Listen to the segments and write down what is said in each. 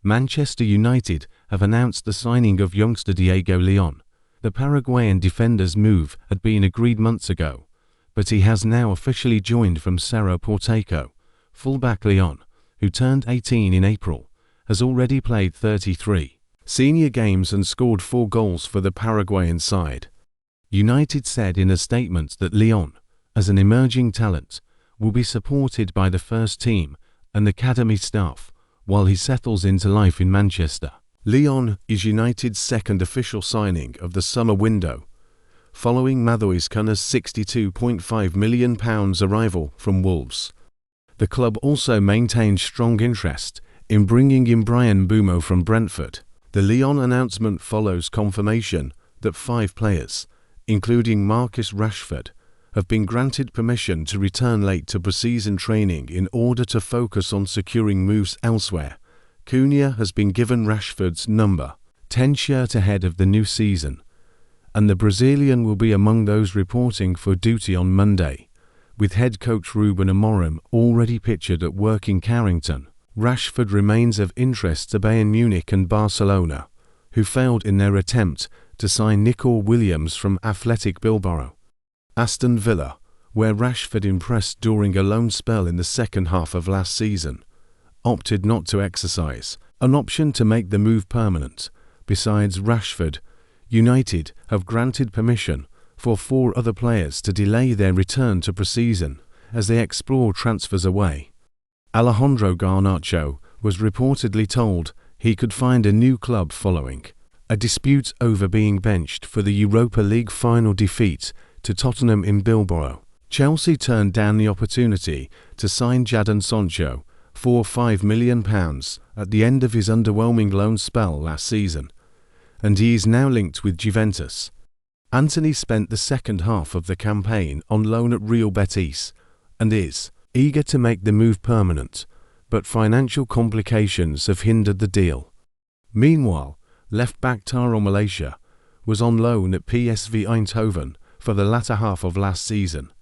Manchester United have announced the signing of youngster Diego Leon. The Paraguayan defender's move had been agreed months ago, but he has now officially joined from Cerro Porteño. Fullback Leon, who turned 18 in April, has already played 33 senior games and scored 4 goals for the Paraguayan side. United said in a statement that Leon, as an emerging talent, will be supported by the first team and academy staff while he settles into life in Manchester. Leon is United's second official signing of the summer window, following Matheus Cunha's £62.5 million arrival from Wolves. The club also maintained strong interest in bringing in Mbeumo from Brentford. The Leon announcement follows confirmation that 5 players, including Marcus Rashford, have been granted permission to return late to pre-season training in order to focus on securing moves elsewhere. Cunha has been given Rashford's number 10 shirt ahead of the new season, and the Brazilian will be among those reporting for duty on Monday, with head coach Ruben Amorim already pictured at work in Carrington. Rashford remains of interest to Bayern Munich and Barcelona, who failed in their attempt to sign Nico Williams from Athletic Bilbao. Aston Villa, where Rashford impressed during a loan spell in the second half of last season, opted not to exercise an option to make the move permanent. Besides Rashford, United have granted permission for 4 other players to delay their return to pre-season as they explore transfers away. Alejandro Garnacho was reportedly told he could find a new club following a dispute over being benched for the Europa League final defeat to Tottenham in Bilbao. Chelsea turned down the opportunity to sign Jadon Sancho for £5 million at the end of his underwhelming loan spell last season, and he is now linked with Juventus. Antony spent the second half of the campaign on loan at Real Betis and is eager to make the move permanent, but financial complications have hindered the deal. Meanwhile, left-back Tyrell Malaysia was on loan at PSV Eindhoven for the latter half of last season,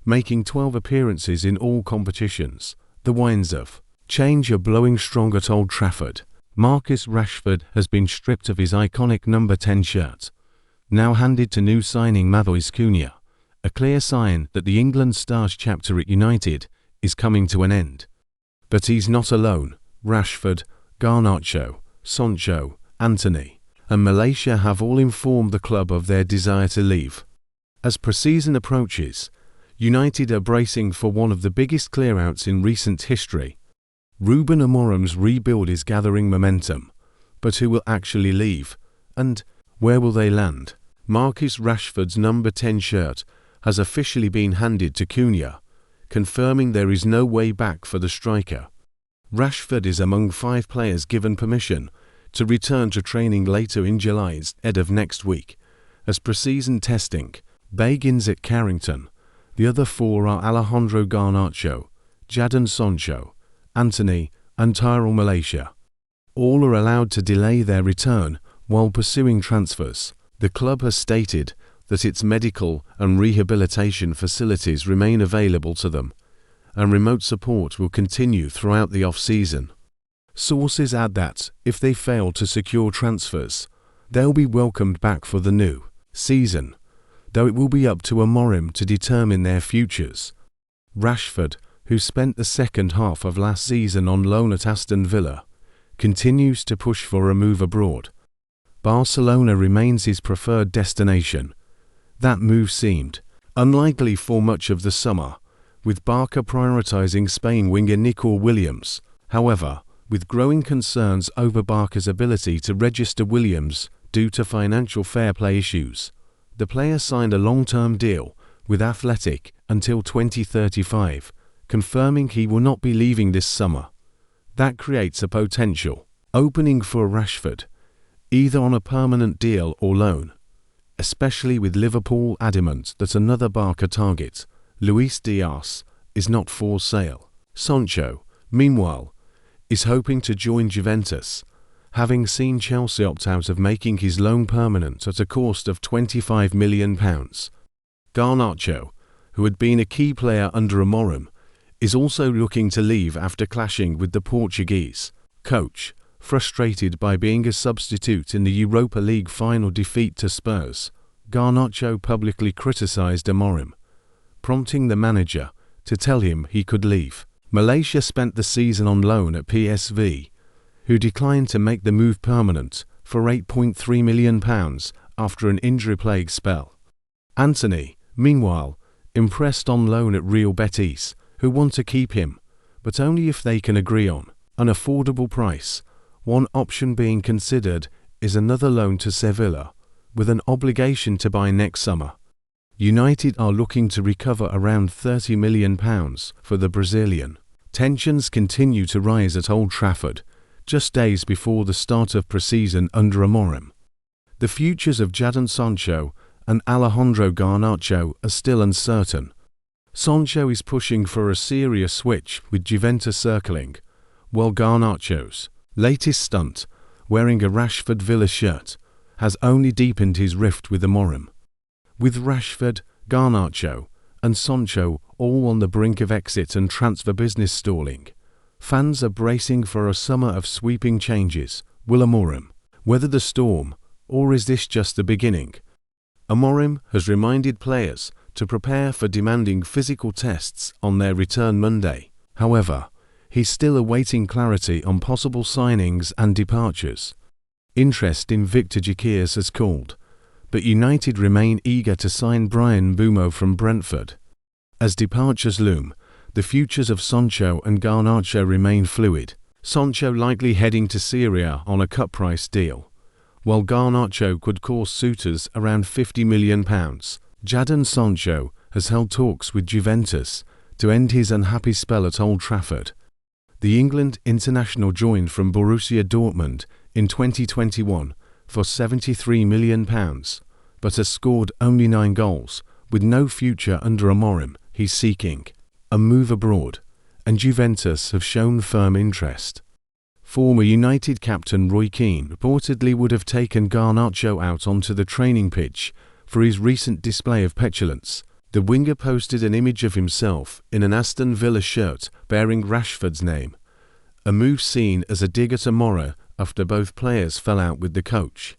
making 12 appearances in all competitions. The winds of change are blowing strong at Old Trafford. Marcus Rashford has been stripped of his iconic number 10 shirt, now handed to new signing Matheus Cunha, a clear sign that the England star's chapter at United is coming to an end. But he's not alone. Rashford, Garnacho, Sancho, Antony, and Malaysia have all informed the club of their desire to leave. As pre-season approaches, United are bracing for one of the biggest clear-outs in recent history. Ruben Amorim's rebuild is gathering momentum, but who will actually leave, and where will they land? Marcus Rashford's number 10 shirt has officially been handed to Cunha, confirming there is no way back for the striker. Rashford is among 5 players given permission to return to training later in July instead of next week, as pre-season testing begins at Carrington. The other 4 are Alejandro Garnacho, Jadon Sancho, Antony, and Tyrell Malaysia. All are allowed to delay their return while pursuing transfers. The club has stated that its medical and rehabilitation facilities remain available to them, and remote support will continue throughout the off-season. Sources add that, if they fail to secure transfers, they'll be welcomed back for the new season, though it will be up to Amorim to determine their futures. Rashford, who spent the second half of last season on loan at Aston Villa, continues to push for a move abroad. Barcelona remains his preferred destination. That move seemed unlikely for much of the summer, with Barca prioritising Spain winger Nico Williams. However, with growing concerns over Barca's ability to register Williams due to financial fair play issues, the player signed a long-term deal with Athletic until 2035, confirming he will not be leaving this summer. That creates a potential opening for Rashford, either on a permanent deal or loan, especially with Liverpool adamant that another Barca target, Luis Diaz, is not for sale. Sancho, meanwhile, is hoping to join Juventus, having seen Chelsea opt out of making his loan permanent at a cost of £25 million. Garnacho, who had been a key player under Amorim, is also looking to leave after clashing with the Portuguese coach Frustrated by being a substitute in the Europa League final defeat to Spurs, Garnacho publicly criticised Amorim, prompting the manager to tell him he could leave. Malaysia spent the season on loan at PSV, who declined to make the move permanent for £8.3 million after an injury-plagued spell. Antony, meanwhile, impressed on loan at Real Betis, who want to keep him, but only if they can agree on an affordable price. One option being considered is another loan to Sevilla, with an obligation to buy next summer. United are looking to recover around £30 million for the Brazilian. Tensions continue to rise at Old Trafford, just days before the start of pre-season under Amorim. The futures of Jadon Sancho and Alejandro Garnacho are still uncertain. Sancho is pushing for a serious switch with Juventus circling, while Garnacho's latest stunt, wearing a Rashford Villa shirt, has only deepened his rift with Amorim. With Rashford, Garnacho, and Sancho all on the brink of exit and transfer business stalling, fans are bracing for a summer of sweeping changes. Will Amorim weather the storm, or is this just the beginning? Amorim has reminded players to prepare for demanding physical tests on their return Monday. However, he's still awaiting clarity on possible signings and departures. Interest in Victor Gyökeres has cooled, but United remain eager to sign Mbeumo from Brentford. As departures loom, the futures of Sancho and Garnacho remain fluid. Sancho likely heading to Syria on a cut price deal, while Garnacho could cost suitors around £50 million. Jadon Sancho has held talks with Juventus to end his unhappy spell at Old Trafford. The England international joined from Borussia Dortmund in 2021 for £73 million, but has scored only 9 goals. With no future under Amorim, he's seeking a move abroad, and Juventus have shown firm interest. Former United captain Roy Keane reportedly would have taken Garnacho out onto the training pitch for his recent display of petulance. The winger posted an image of himself in an Aston Villa shirt bearing Rashford's name, a move seen as a dig at Amorim after both players fell out with the coach.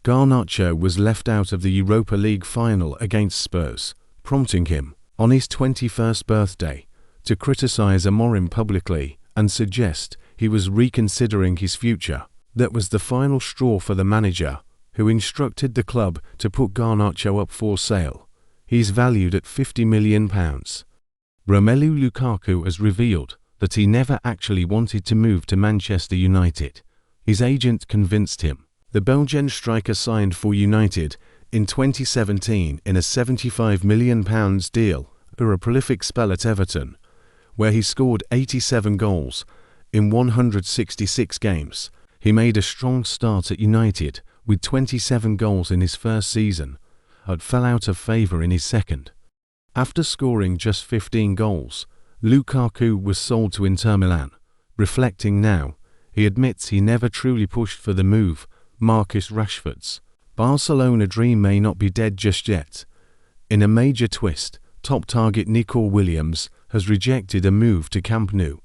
Garnacho was left out of the Europa League final against Spurs, prompting him, on his 21st birthday, to criticise Amorim publicly and suggest he was reconsidering his future. That was the final straw for the manager, who instructed the club to put Garnacho up for sale. He's valued at £50 million. Romelu Lukaku has revealed that he never actually wanted to move to Manchester United. His agent convinced him. The Belgian striker signed for United in 2017 in a £75 million deal for a prolific spell at Everton, where he scored 87 goals in 166 games. He made a strong start at United with 27 goals in his first season, but fell out of favour in his second. After scoring just 15 goals, Lukaku was sold to Inter Milan. Reflecting now, he admits he never truly pushed for the move. Marcus Rashford's Barcelona dream may not be dead just yet. In a major twist, top target Nico Williams has rejected a move to Camp Nou,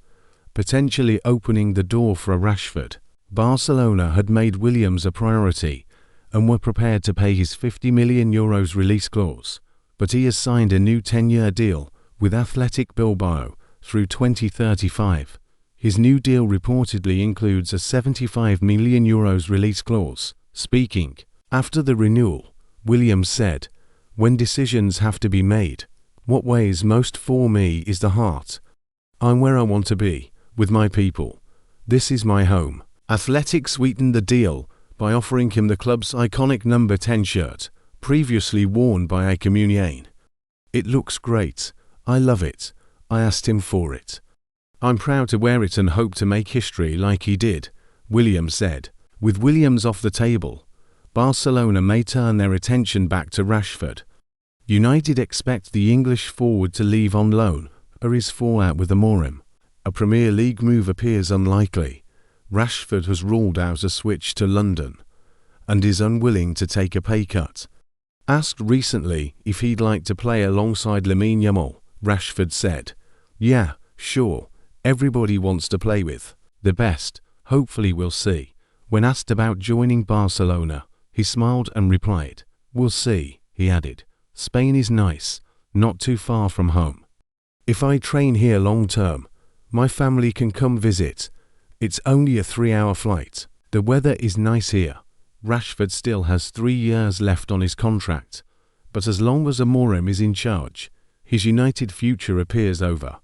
potentially opening the door for a Rashford. Barcelona had made Williams a priority and were prepared to pay his €50 million release clause, but he has signed a new 10-year deal with Athletic Bilbao through 2035. His new deal reportedly includes a €75 million release clause. Speaking after the renewal, Williams said, "When decisions have to be made, what weighs most for me is the heart. I'm where I want to be, with my people. This is my home." Athletic sweetened the deal by offering him the club's iconic number 10 shirt, previously worn by Ike Muniain. "It looks great. I love it. I asked him for it. I'm proud to wear it and hope to make history like he did," Williams said. With Williams off the table, Barcelona may turn their attention back to Rashford. United expect the English forward to leave on loan, or his fallout with Amorim. A Premier League move appears unlikely. Rashford has ruled out a switch to London and is unwilling to take a pay cut. Asked recently if he'd like to play alongside Lamine Yamal, Rashford said, "Yeah, sure, everybody wants to play with the best. Hopefully we'll see. When asked about joining Barcelona, he smiled and replied, "We'll see," he added. "Spain is nice, not too far from home. If I train here long term, my family can come visit. It's only a 3-hour flight. The weather is nice here." Rashford still has 3 years left on his contract, but as long as Amorim is in charge, his United future appears over.